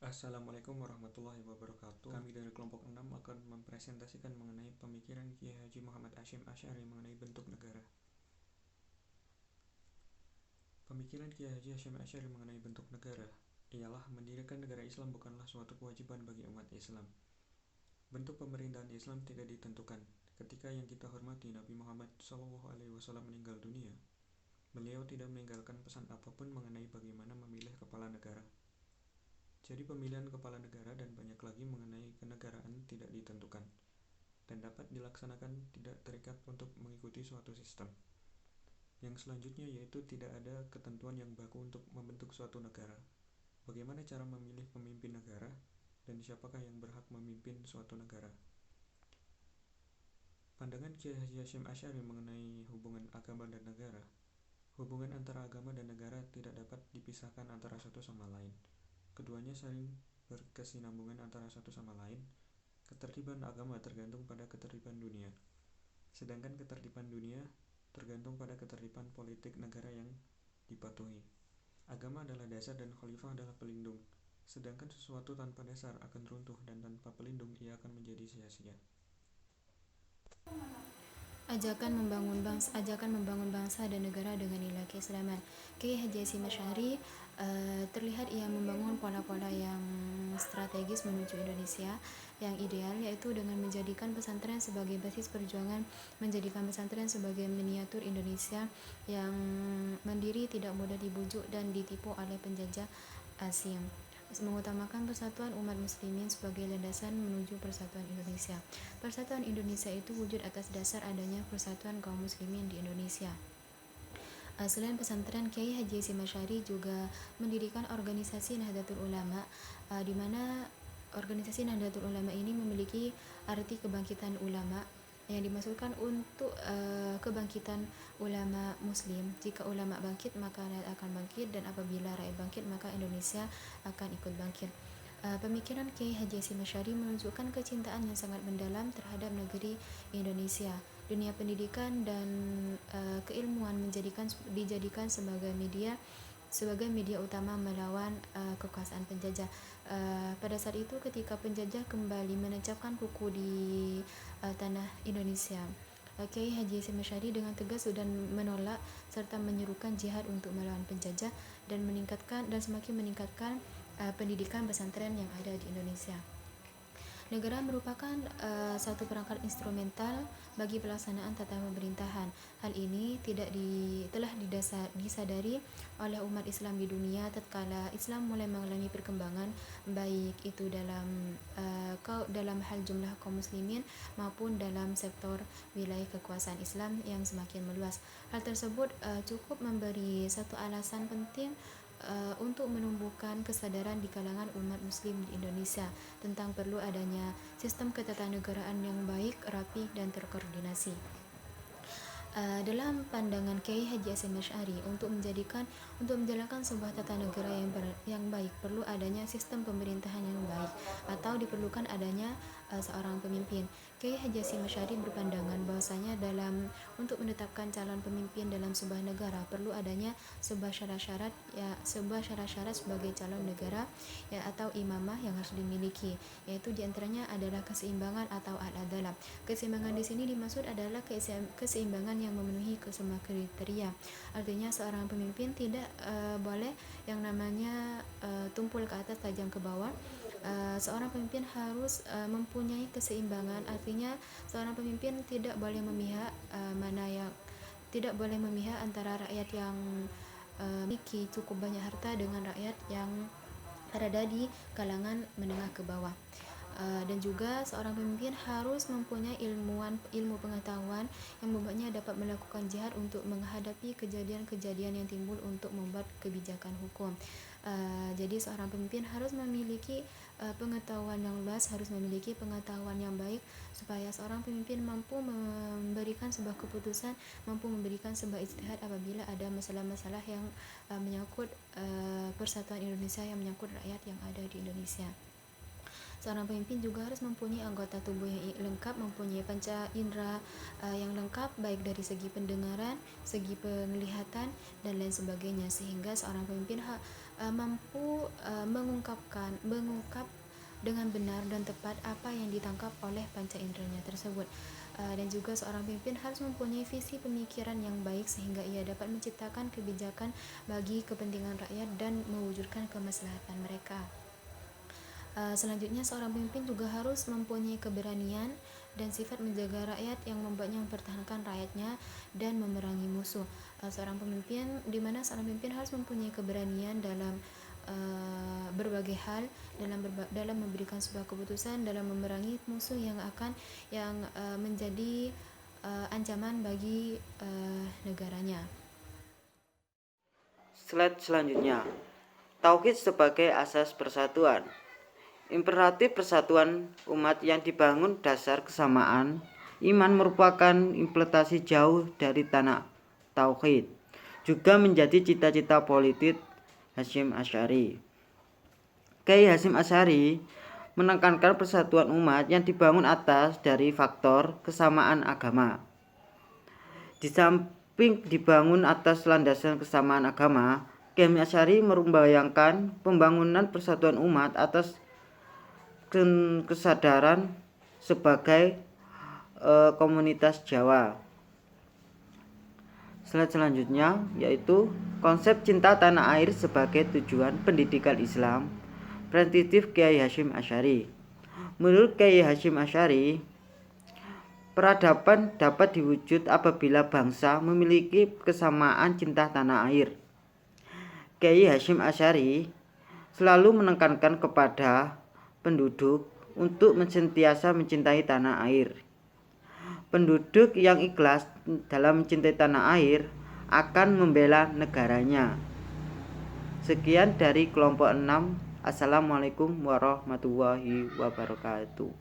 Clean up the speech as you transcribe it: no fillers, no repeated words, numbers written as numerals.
Assalamualaikum warahmatullahi wabarakatuh. Kami dari kelompok 6 akan mempresentasikan mengenai pemikiran Kiai Haji Muhammad Hasyim Asy'ari mengenai bentuk negara. Pemikiran Kiai Haji Hasyim Asy'ari mengenai bentuk negara ialah mendirikan negara Islam bukanlah suatu kewajiban bagi umat Islam. Bentuk pemerintahan Islam tidak ditentukan. Ketika yang kita hormati Nabi Muhammad SAW meninggal dunia, beliau tidak meninggalkan pesan apapun mengenai bagaimana memilih kepala negara. Jadi pemilihan kepala negara dan banyak lagi mengenai kenegaraan tidak ditentukan dan dapat dilaksanakan tidak terikat untuk mengikuti suatu sistem. Yang selanjutnya yaitu tidak ada ketentuan yang baku untuk membentuk suatu negara. Bagaimana cara memilih pemimpin negara dan siapakah yang berhak memimpin suatu negara. Pandangan Kiai Haji Hasyim Asy'ari mengenai hubungan agama dan negara. Hubungan antara agama dan negara tidak dapat dipisahkan antara satu sama lain. Keduanya saling berkesinambungan antara satu sama lain. Ketertiban agama tergantung pada ketertiban dunia, sedangkan ketertiban dunia tergantung pada ketertiban politik negara yang dipatuhi. Agama adalah dasar dan khalifah adalah pelindung, sedangkan sesuatu tanpa dasar akan runtuh dan tanpa pelindung ia akan menjadi sia-sia. Ajakan membangun bangsa dan negara dengan nilai keislaman. Kiai Haji Hasyim Asy'ari terlihat ia membangun pola-pola yang strategis menuju Indonesia yang ideal, yaitu dengan menjadikan pesantren sebagai basis perjuangan, menjadikan pesantren sebagai miniatur Indonesia yang mandiri, tidak mudah dibujuk dan ditipu oleh penjajah asing, mengutamakan persatuan umat muslimin sebagai landasan menuju persatuan Indonesia. Persatuan Indonesia itu wujud atas dasar adanya persatuan kaum muslimin di Indonesia. Selain pesantren, Kiai Haji Hasyim Asy'ari juga mendirikan organisasi Nahdlatul Ulama, di mana organisasi Nahdlatul Ulama ini memiliki arti kebangkitan ulama yang dimaksudkan untuk kebangkitan ulama muslim. Jika ulama bangkit maka rakyat akan bangkit, dan apabila rakyat bangkit maka Indonesia akan ikut bangkit. Pemikiran Kiai Haji Hasyim Asy'ari menunjukkan kecintaan yang sangat mendalam terhadap negeri Indonesia. Dunia pendidikan dan keilmuan dijadikan sebagai media utama melawan kekuasaan penjajah. Pada saat itu ketika penjajah kembali menancapkan kuku di tanah Indonesia, Kiai Haji Hasyim Asy'ari dengan tegas dan menolak serta menyerukan jihad untuk melawan penjajah dan semakin meningkatkan pendidikan pesantren yang ada di Indonesia. Negara merupakan satu perangkat instrumental bagi pelaksanaan tata pemerintahan. Hal ini telah disadari oleh umat Islam di dunia tatkala Islam mulai mengalami perkembangan, baik itu dalam hal jumlah kaum muslimin maupun dalam sektor wilayah kekuasaan Islam yang semakin meluas. Hal tersebut cukup memberi satu alasan penting untuk menumbuhkan kesadaran di kalangan umat muslim di Indonesia tentang perlu adanya sistem ketatanegaraan yang baik, rapi, dan terkoordinasi. Dalam pandangan Kiai Haji Hasyim Asy'ari, untuk menjalankan sebuah tata negara yang baik perlu adanya sistem pemerintahan yang baik, atau diperlukan adanya seorang pemimpin. Kiai Haji Hasyim Asy'ari berpandangan bahwasanya untuk menetapkan calon pemimpin dalam sebuah negara perlu adanya sebuah syarat-syarat sebagai calon negara atau imamah yang harus dimiliki, yaitu diantaranya adalah keseimbangan atau al-adalah. Keseimbangan di sini dimaksud adalah keseimbangan yang memenuhi semua kriteria. Artinya seorang pemimpin tidak boleh yang namanya tumpul ke atas tajam ke bawah. Seorang pemimpin harus mempunyai keseimbangan. Artinya seorang pemimpin tidak boleh memihak antara rakyat yang memiliki cukup banyak harta dengan rakyat yang berada di kalangan menengah ke bawah. Dan juga seorang pemimpin harus mempunyai ilmu pengetahuan yang membuatnya dapat melakukan jihad untuk menghadapi kejadian-kejadian yang timbul untuk membuat kebijakan hukum. Jadi seorang pemimpin harus memiliki pengetahuan yang luas, harus memiliki pengetahuan yang baik, supaya seorang pemimpin mampu memberikan sebuah keputusan, mampu memberikan sebuah ijtihad apabila ada masalah-masalah yang menyangkut persatuan Indonesia, yang menyangkut rakyat yang ada di Indonesia. Seorang pemimpin juga harus mempunyai anggota tubuh yang lengkap, mempunyai panca indera yang lengkap, baik dari segi pendengaran, segi penglihatan, dan lain sebagainya, sehingga seorang pemimpin mampu mengungkap dengan benar dan tepat apa yang ditangkap oleh panca inderanya tersebut. Dan juga seorang pemimpin harus mempunyai visi pemikiran yang baik sehingga ia dapat menciptakan kebijakan bagi kepentingan rakyat dan mewujudkan kemaslahatan mereka. Selanjutnya, seorang pemimpin juga harus mempunyai keberanian dan sifat menjaga rakyat yang membuatnya mempertahankan rakyatnya dan memerangi musuh. Seorang pemimpin harus mempunyai keberanian dalam berbagai hal, dalam memberikan sebuah keputusan, dalam memerangi musuh yang menjadi ancaman bagi negaranya. Slide selanjutnya, tauhid sebagai asas persatuan. Imperatif persatuan umat yang dibangun dasar kesamaan iman merupakan implementasi jauh dari tanah tauhid, juga menjadi cita-cita politik Hasyim Asy'ari. Kiai Hasyim Asy'ari menekankan persatuan umat yang dibangun atas dari faktor kesamaan agama. Di samping dibangun atas landasan kesamaan agama, Kiai Hasyim Asy'ari membayangkan pembangunan persatuan umat atas kesadaran sebagai komunitas Jawa. Slide selanjutnya yaitu konsep cinta tanah air sebagai tujuan pendidikan Islam, perspektif Kiai Hasyim Asy'ari. Menurut Kiai Hasyim Asy'ari, peradaban dapat diwujud apabila bangsa memiliki kesamaan cinta tanah air. Kiai Hasyim Asy'ari selalu menekankan kepada penduduk untuk sentiasa mencintai tanah air. Penduduk yang ikhlas dalam mencintai tanah air akan membela negaranya. Sekian dari kelompok 6. Assalamualaikum warahmatullahi wabarakatuh.